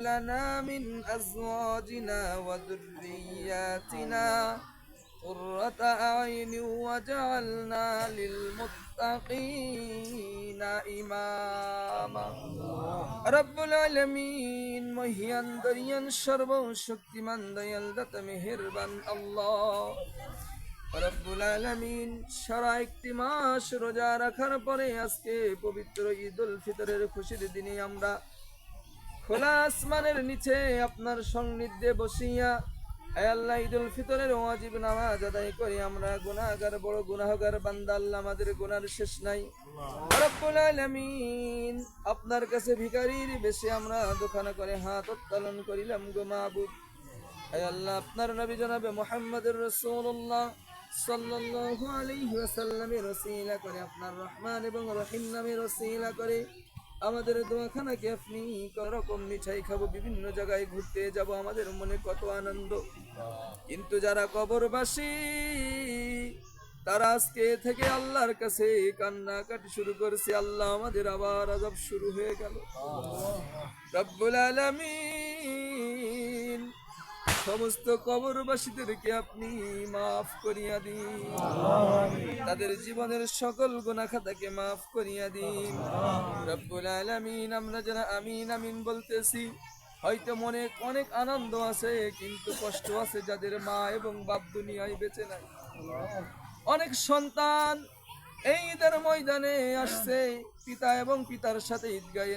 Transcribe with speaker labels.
Speaker 1: لنا من أزواجنا وذرياتنا قرة أعين وجعلنا للمتقين إماما رب العالمين মহিয়ান দরিয়ান সর্বশক্তিমান দয়াল দাতা মেহেরবান আল্লাহ রব্বুল আলামিন সারা একটি মাস রোজা রাখার পরে আজকে পবিত্র ঈদুল ফিতরের খুশির দিনে আমরা খোলা আসমানের নিচে আপনার সান্নিধ্যে বসিয়া হে আল্লাহ ঈদুল ফিতরের ওয়াজিব নামাজ আদায় করে আমরা গুনাহগার বড় গুনাহগার বান্দা আল্লাহ আমাদের গুনার শেষ নাই রব্বুল আলামিন আপনার কাছে ভিখারির বেশে আমরা দোকানা করে হাত উত্তোলন করিলাম গো মাবুদ হে আল্লাহ আপনার নবী জনাবে মুহাম্মদুর রাসূলুল্লাহ সাল্লাল্লাহু আলাইহি ওয়াসাল্লামের ওসিলা করে আপনার রহমান এবং রহিম নামের ওসিলা করে আমাদের দোয়াখানাকে আপনি কত রকম মিঠাই খাবো, বিভিন্ন জায়গায় ঘুরতে যাব, আমাদের মনে কত আনন্দ। কিন্তু যারা কবরবাসী তারা আজকে থেকে আল্লাহর কাছে কান্নাকাটি শুরু করেছে। আল্লাহ আমাদের আবার আযাব শুরু হয়ে গেল। রব্বুল আলামিন সমস্ত কবরবাসীদেরকে আপনি মাফ করিয়া দিন, তাদের জীবনের সকল গুনাহ খাতাকে মাফ করিয়া দিন। রব্বুল আলামিন আমরা যারা আমিন আমিন বলতেছি, হয়তো মনে অনেক আনন্দ আছে কিন্তু কষ্ট আছে যাদের মা এবং বাপ দুনিয়ায় বেঁচে নাই। অনেক সন্তান এই ঈদের ময়দানে আসছে পিতা এবং পিতার সাথে ঈদগাহে